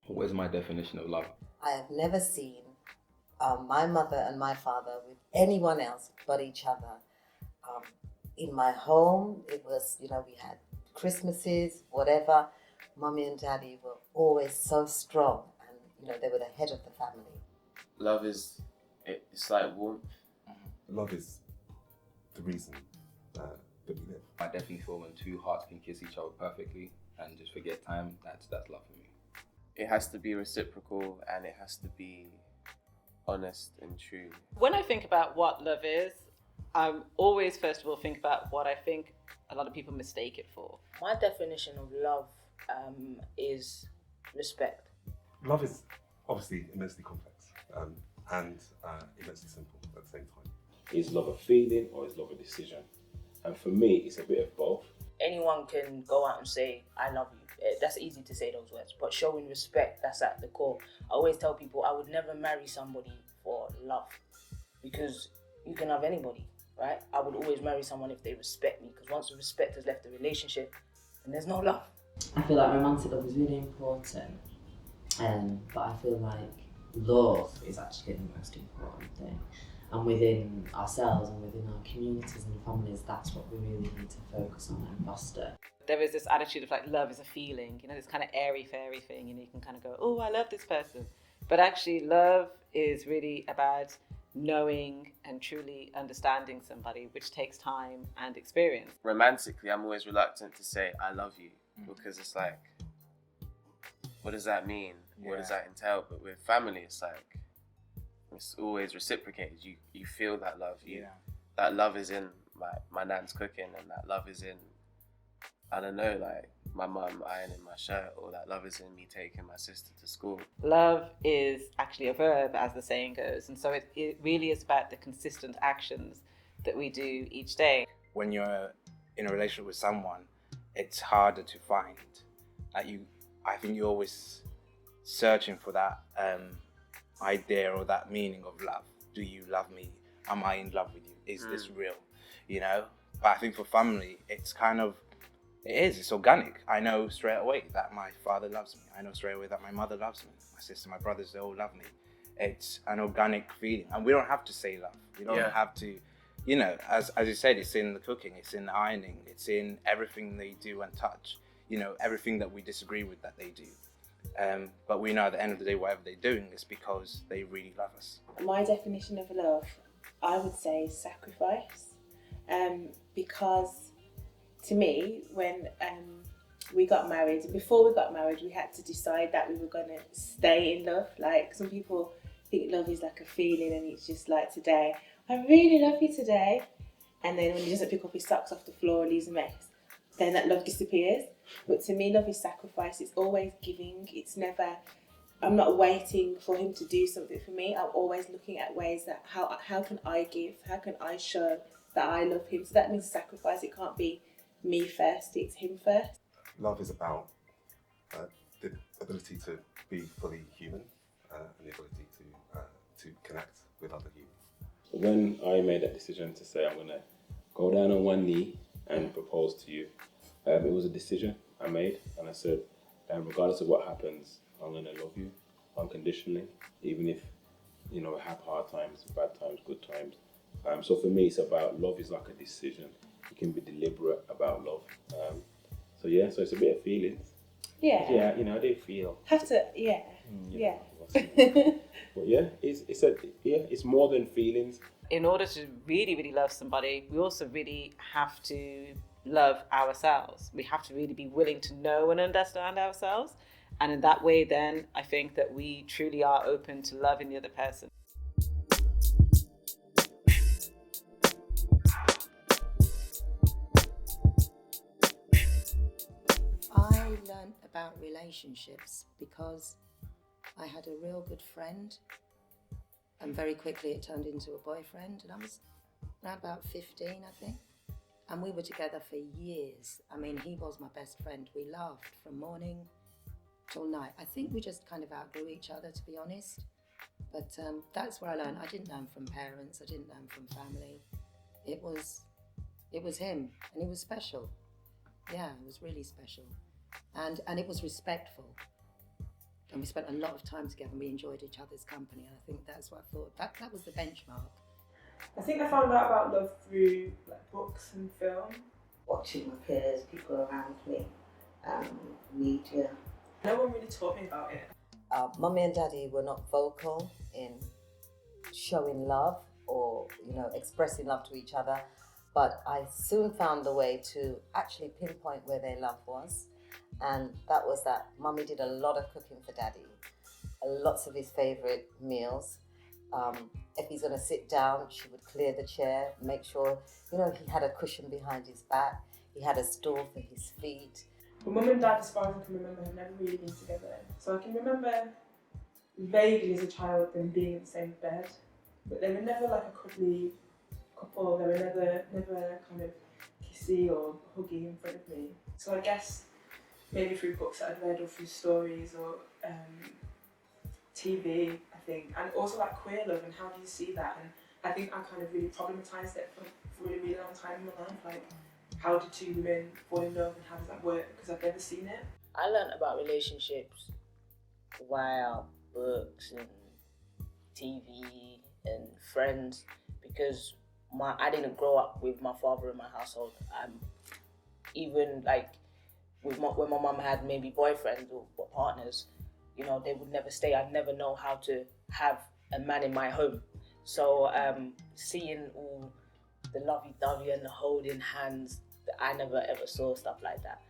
What is my definition of love? I have never seen my mother and my father with anyone else but each other. In my home, it was, we had Christmases, whatever. Mummy and Daddy were always so strong, and, they were the head of the family. Love it's like warmth. Love is the reason that we live. I definitely feel when two hearts can kiss each other perfectly and just forget time, that's love for me. It has to be reciprocal and it has to be honest and true. When I think about what love is, I'm always first of all think about what I think a lot of people mistake it for. My definition of love is respect. Love is obviously immensely complex and immensely simple at the same time. Is love a feeling or is love a decision? And for me, it's a bit of both. Anyone can go out and say, I love you. That's easy to say those words, but showing respect, that's at the core. I always tell people I would never marry somebody for love, because you can love anybody, right? I would always marry someone if they respect me, because once the respect has left the relationship, then there's no love. I feel like romantic love is really important, but I feel like love is actually the most important thing. And within ourselves and within our communities and families, that's what we really need to focus on and foster. There is this attitude of like love is a feeling, this kind of airy fairy thing, you can kind of go, oh, I love this person. But actually love is really about knowing and truly understanding somebody, which takes time and experience. Romantically, I'm always reluctant to say I love you because it's like, what does that mean? What does that entail? But with family, it's like, it's always reciprocated. You feel that love. That love is in my nan's cooking, and that love is in, I don't know, like my mum ironing my shirt, or that love is in me taking my sister to school. Love is actually a verb, as the saying goes, and so it really is about the consistent actions that we do each day. When you're in a relationship with someone, it's harder to find. I think you're always searching for that idea or that meaning of love. Do you love me? Am I in love with you? Is this real? But I think for family, it's it's organic. I know straight away that my father loves me. I know straight away that my mother loves me. My sister, my brothers, they all love me. It's an organic feeling. And we don't have to say love. We don't have to, as you said, it's in the cooking, it's in the ironing, it's in everything they do and touch, everything that we disagree with that they do. But we know at the end of the day, whatever they're doing is because they really love us. My definition of love, I would say sacrifice. Because to me, when we got married, before we got married, we had to decide that we were going to stay in love. Like, some people think love is like a feeling and it's just like today, I really love you today. And then when he doesn't pick up his socks off the floor and leaves a mess, then that love disappears. But to me, love is sacrifice. It's always giving. It's never, I'm not waiting for him to do something for me. I'm always looking at ways that how can I give? How can I show that I love him? So that means sacrifice. It can't be me first, it's him first. Love is about the ability to be fully human and the ability to connect with other humans. When I made that decision to say I'm going to go down on one knee and propose to you, it was a decision I made, and I said, regardless of what happens, I'm going to love you unconditionally, even if, we have hard times, bad times, good times. So for me, it's about love is like a decision. You can be deliberate about love. So it's a bit of feelings. Yeah. I do feel. Have to, yeah. But it's more than feelings. In order to really, really love somebody, we also really have to love ourselves. We have to really be willing to know and understand ourselves. And in that way, then, I think that we truly are open to loving the other person. I learned about relationships because I had a real good friend, and very quickly it turned into a boyfriend, and I was around about 15, I think, and we were together for years. I mean, he was my best friend. We laughed from morning till night. I think we just kind of outgrew each other, to be honest, but that's where I learned. I didn't learn from parents, I didn't learn from family. It was him, and he was special. Yeah, it was really special. and it was respectful. And we spent a lot of time together and we enjoyed each other's company. And I think that's what I thought, that was the benchmark. I think I found out about love through like books and film. Watching my peers, people around me, media. No one really taught me about it. Mummy and Daddy were not vocal in showing love or, you know, expressing love to each other, but I soon found a way to actually pinpoint where their love was, and that was that Mummy did a lot of cooking for Daddy, lots of his favourite meals. If he's going to sit down, she would clear the chair, make sure, you know, he had a cushion behind his back, he had a stool for his feet. But Mum and Dad, as far as I can remember, have never really been together. So I can remember vaguely as a child them being in the same bed, but they were never like a cuddly couple. They were never kind of kissy or huggy in front of me. So I guess maybe through books that I'd read or through stories or TV, I think, and also like queer love and how do you see that? And I think I kind of really problematized it for a really, really long time in my life. Like, how do two women fall in love and how does that work? Because I've never seen it. I learned about relationships via books and TV and friends because I didn't grow up with my father in my household. Even like when my mum had maybe boyfriends or partners, you know, they would never stay. I'd never know how to have a man in my home. So seeing all the lovey-dovey and the holding hands, I never ever saw stuff like that.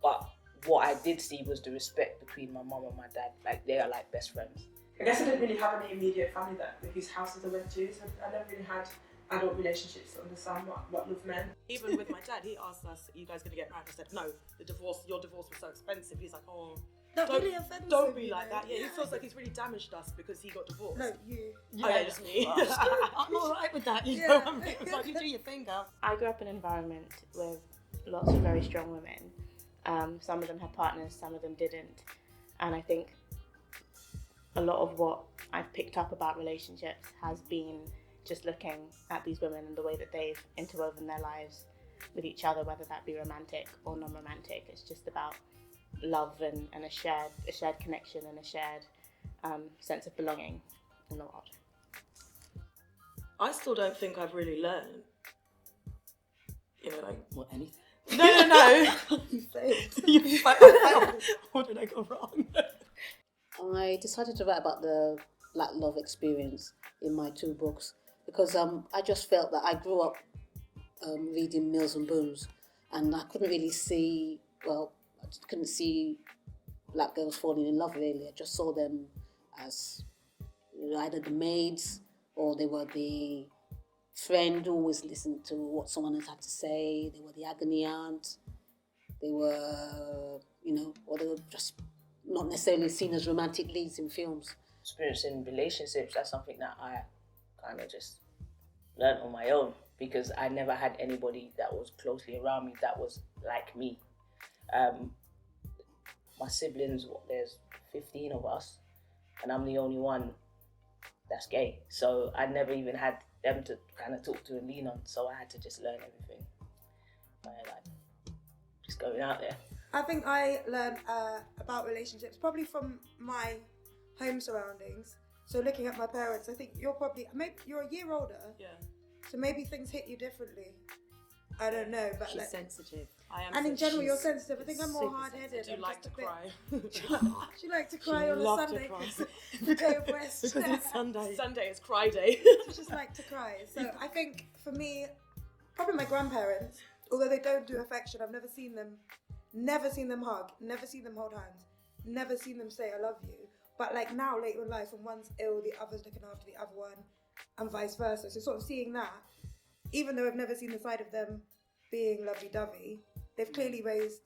But what I did see was the respect between my mum and my dad. Like, they are like best friends. I guess I didn't really have any immediate family whose houses I went to, so I never really had adult relationships to understand what love meant. Even with my dad, he asked us, "Are you guys going to get married?" I said, "No, your divorce was so expensive." He's like, "Oh, don't be like that." Yeah, he feels like he's really damaged us because he got divorced. No, you. Oh, yeah, just me. I'm all right with that, you know what I mean? It's like, you do your thing, girl. I grew up in an environment with lots of very strong women. Some of them had partners, some of them didn't. And I think a lot of what I've picked up about relationships has been just looking at these women and the way that they've interwoven their lives with each other, whether that be romantic or non-romantic. It's just about love and a shared connection and a shared sense of belonging in the world. I still don't think I've really learned. You know, like what, anything? No. You failed. You failed. What did I go wrong? I decided to write about the Black love experience in my two books because I just felt that I grew up reading Mills and Booms, and I couldn't really see, I just couldn't see black girls falling in love really. I just saw them as either the maids or they were the friend who always listened to what someone else had to say. They were the agony aunt. They were, or they were just not necessarily seen as romantic leads in films. Experiencing relationships, that's something that I kind of just learned on my own because I never had anybody that was closely around me that was like me. My siblings, there's 15 of us, and I'm the only one that's gay. So I never even had them to kind of talk to and lean on, so I had to just learn everything by just going out there. I think I learned about relationships probably from my home surroundings. So looking at my parents, I think you're a year older. Yeah. So maybe things hit you differently. I don't know, but she's sensitive. I am. And in general, you're sensitive. I think I'm more hard-headed. Do you like to cry? She liked to cry on a Sunday. The day of rest. Because it's Sunday. Sunday is cry day. She just liked to cry. So I think for me, probably my grandparents, although they don't do affection, I've never seen them hug, never seen them hold hands, never seen them say I love you. But like now, later in life, when one's ill, the other's looking after the other one, and vice versa. So sort of seeing that, even though I've never seen the side of them being lovey-dovey, they've clearly raised,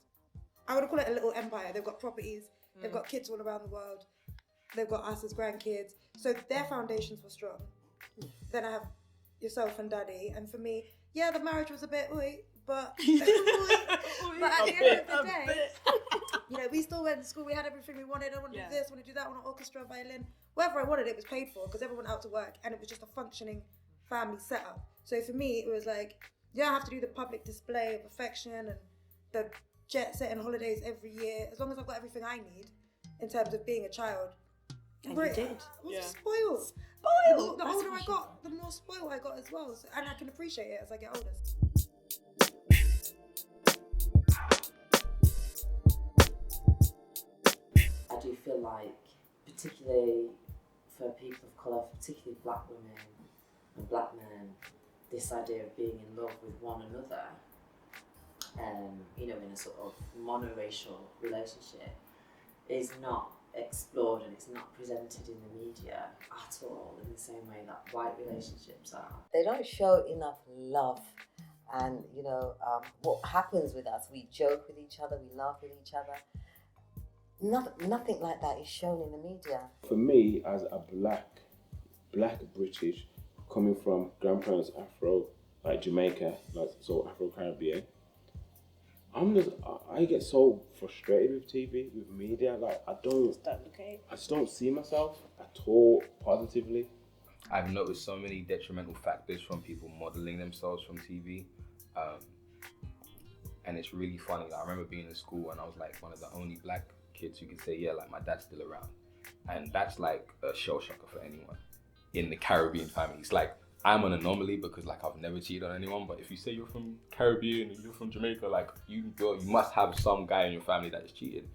I would call it a little empire. They've got properties, they've got kids all around the world, they've got us as grandkids. So their foundations were strong. Then I have yourself and Daddy, and for me, yeah, the marriage was a bit but at the end of the day, we still went to school, we had everything we wanted. I want to do this, I want to do that, I want an orchestra, violin. Whatever I wanted, it was paid for because everyone went out to work and it was just a functioning family setup. So for me, it was like, I have to do the public display of affection and the jet setting holidays every year. As long as I've got everything I need in terms of being a child. And Brit, you did. I was Yeah. spoiled. Spoiled. The That's older for I sure. got, the more spoiled I got as well. So, and I can appreciate it as I get older. I do feel like, particularly for people of colour, particularly black women and black men, this idea of being in love with one another, you know, in a sort of monoracial relationship, is not explored and it's not presented in the media at all in the same way that white relationships are. They don't show enough love. And, you know, what happens with us, we joke with each other, we laugh with each other. Nothing like that is shown in the media. For me, as a black British, coming from grandparents Afro, like Jamaica, like so Afro-Caribbean, I get so frustrated with TV, with media. Like I just don't see myself at all positively. I've noticed so many detrimental factors from people modeling themselves from TV. And it's really funny. I remember being in school and I was like one of the only black kids who could say, yeah, like my dad's still around. And that's like a shell shocker for anyone in the Caribbean family. It's like, I'm an anomaly because like I've never cheated on anyone, but if you say you're from Caribbean and you're from Jamaica, like you must have some guy in your family that has cheated.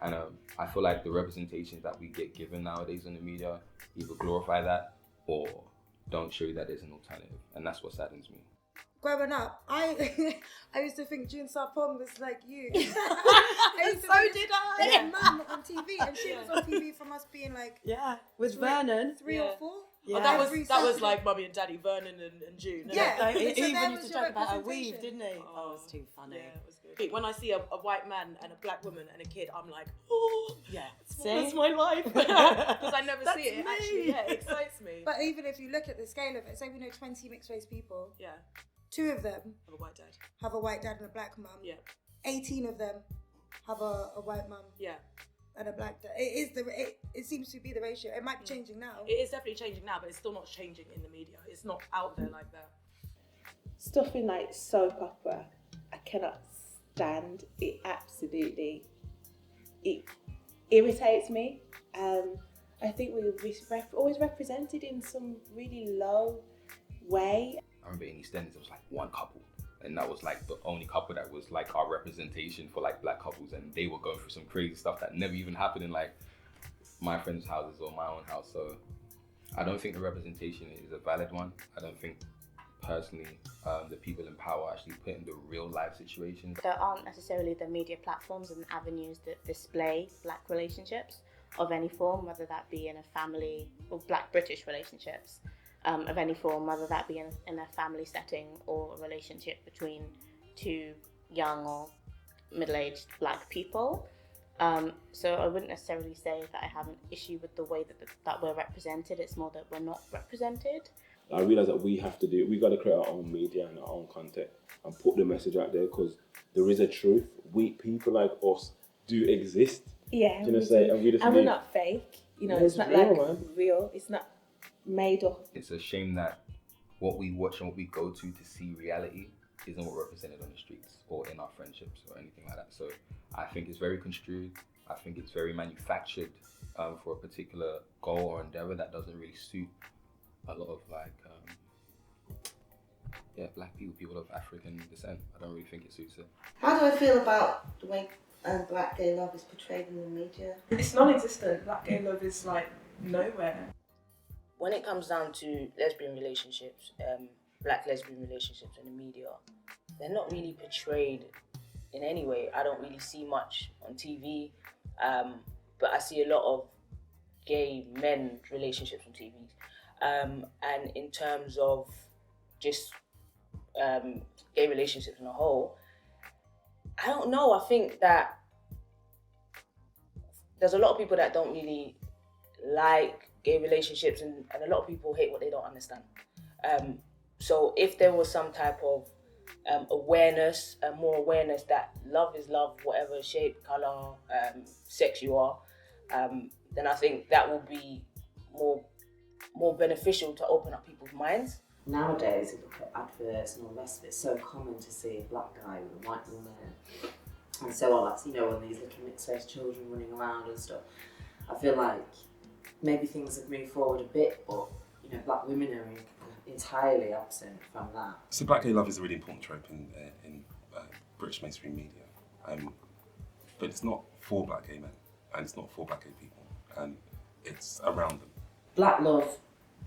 And I feel like the representations that we get given nowadays in the media either glorify that or don't show you that there's an alternative. And that's what saddens me. Growing up, I used to think June Sarpong was like you. So did I. There's Mum on TV, and she was on TV from us being like with Vernon, 3 or 4. Yeah. Oh, that was like Mummy and Daddy, Vernon and June. Yeah, like, so he there even was used to your talk about her representation. weave, didn't he? Oh, it's too funny. Yeah, it was good. When I see a white man and a black woman and a kid, I'm like, oh, Yeah. that's my life. Because I never see it. me. Actually, yeah, it excites me. But even if you look at the scale of it, say we know 20 mixed race people. Yeah. 2 of them Have a white dad. have a white dad and a black mum. Yeah. 18 of them have a white mum. Yeah. And a black dad. It seems to be the ratio. It might be changing now. It is definitely changing now, but it's still not changing in the media. It's not out there like that. Stuff in like soap opera, I cannot stand it. Absolutely, it irritates me. I think we're always represented in some really low way. I remember in EastEnders, there was like one couple, and that was like the only couple that was like our representation for like black couples, and they were going through some crazy stuff that never even happened in like my friends' houses or my own house. So I don't think the representation is a valid one. I don't think personally the people in power actually put in the real life situations. There aren't necessarily the media platforms and avenues that display black relationships of any form, whether that be in a family or black British relationships of any form, whether that be in a family setting or a relationship between 2 young or middle-aged black people. So I wouldn't necessarily say that I have an issue with the way that we're represented. It's more that we're not represented. I realise that we got to create our own media and our own content and put the message out there because there is a truth. People like us do exist. Yeah, Do you know what I'm saying? And we're not fake. You know, it's not real, like man. real. It's not made up. It's a shame that what we watch and what we go to see reality isn't what represented on the streets or in our friendships or anything like that. So I think it's very construed. I think it's very manufactured for a particular goal or endeavor that doesn't really suit a lot of like, black people of African descent. I don't really think it suits it. How do I feel about the way black gay love is portrayed in the media? It's non-existent. Black gay love is like nowhere. When it comes down to lesbian relationships, black lesbian relationships in the media, they're not really portrayed in any way. I don't really see much on TV, but I see a lot of gay men relationships on TV. And in terms of just gay relationships in a whole, I don't know. I think that there's a lot of people that don't really like gay relationships, and a lot of people hate what they don't understand. So if there was some type of awareness, more awareness that love is love, whatever shape, colour, sex you are, then I think that will be more beneficial to open up people's minds. Nowadays, if you look at adverts and all the rest of it, it's so common to see a black guy with a white woman and so on, like, you know, when these little mixed-race children running around and stuff. I feel like maybe things have moved forward a bit, but, you know, black women are entirely absent from that. So black gay love is a really important trope in British mainstream media. But it's not for black gay men, and it's not for black gay people, and it's around them. Black love,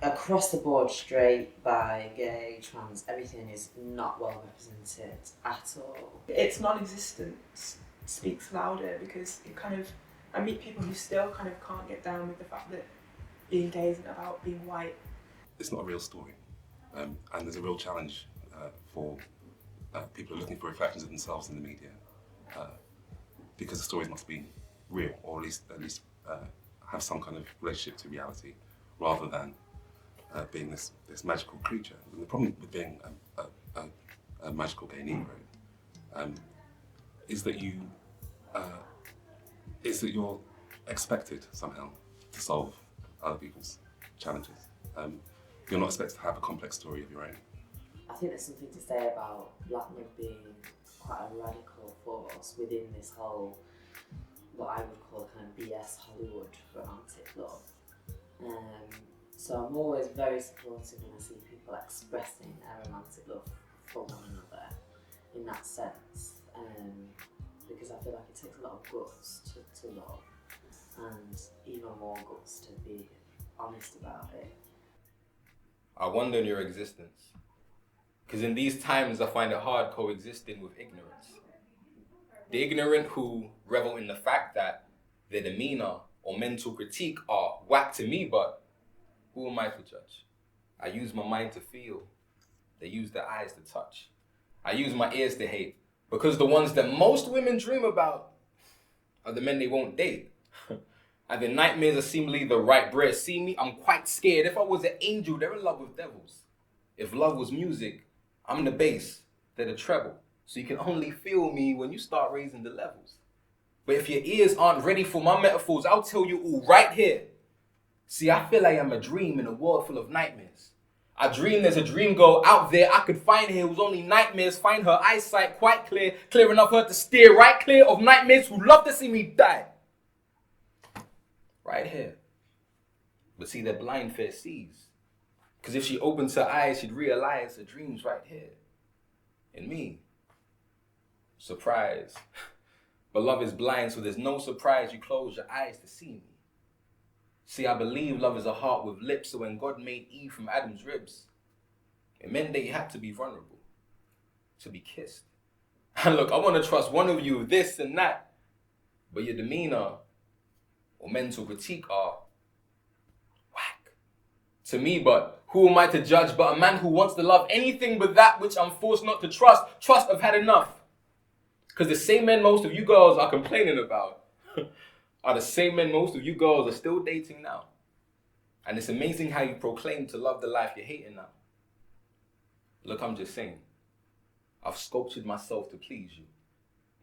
across the board, straight, bi, gay, trans, everything is not well represented at all. Its non-existent speaks louder, because it kind of, I meet people who still kind of can't get down with the fact that being gay isn't about being white. It's not a real story, and there's a real challenge for people who are looking for reflections of themselves in the media, because the stories must be real, or at least have some kind of relationship to reality, rather than being this magical creature. And the problem with being a magical gay Negro is that you're expected somehow to solve other people's challenges. You're not expected to have a complex story of your own. I think there's something to say about black love being quite a radical force within this whole, what I would call kind of BS Hollywood romantic love. So I'm always very supportive when I see people expressing their romantic love for one another in that sense, because I feel like it takes a lot of guts to love, and even more guts to be honest about it. I wonder in your existence, because in these times I find it hard coexisting with ignorance. The ignorant who revel in the fact that their demeanor or mental critique are whack to me, but who am I to judge? I use my mind to feel. They use their eyes to touch. I use my ears to hate, because the ones that most women dream about are the men they won't date. And their nightmares are seemingly the right bread. See me, I'm quite scared. If I was an angel, they're in love with devils. If love was music, I'm the bass, they're the treble. So you can only feel me when you start raising the levels. But if your ears aren't ready for my metaphors, I'll tell you all right here. See, I feel like I'm a dream in a world full of nightmares. I dream there's a dream girl out there I could find here whose only nightmares find her eyesight quite clear, clear enough for her to steer right clear of nightmares who love to see me die. Right here. But see, their blind fair sees. Because if she opens her eyes, she'd realize her dream's right here. In me. Surprise. But love is blind, so there's no surprise you close your eyes to see me. See, I believe love is a heart with lips, so when God made Eve from Adam's ribs, it meant that you had to be vulnerable, to be kissed. And look, I want to trust one of you with this and that, but your demeanor or mental critique are whack to me, but who am I to judge but a man who wants to love anything but that which I'm forced not to trust? Trust I've had enough. Because the same men most of you girls are complaining about are the same men most of you girls are still dating now. And it's amazing how you proclaim to love the life you're hating now. Look, I'm just saying, I've sculptured myself to please you.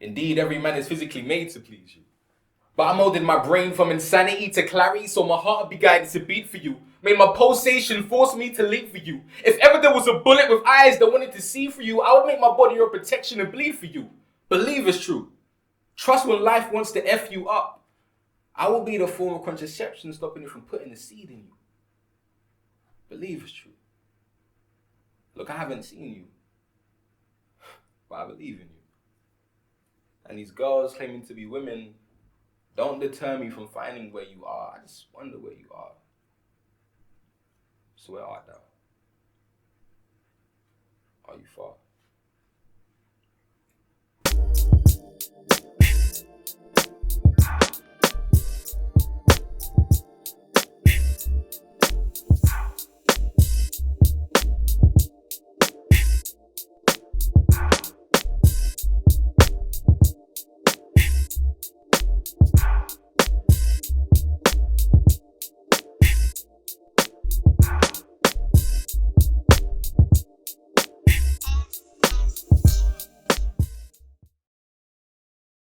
Indeed, every man is physically made to please you. But I molded my brain from insanity to clarity, so my heart would be guided to beat for you. Made my pulsation force me to leap for you. If ever there was a bullet with eyes that wanted to see for you, I would make my body your protection and bleed for you. Believe it's true. Trust when life wants to F you up. I will be the form of contraception stopping it from putting the seed in you. Believe it's true. Look, I haven't seen you, but I believe in you. And these girls claiming to be women don't deter me from finding where you are. I just wonder where you are. So where art thou? Are you far?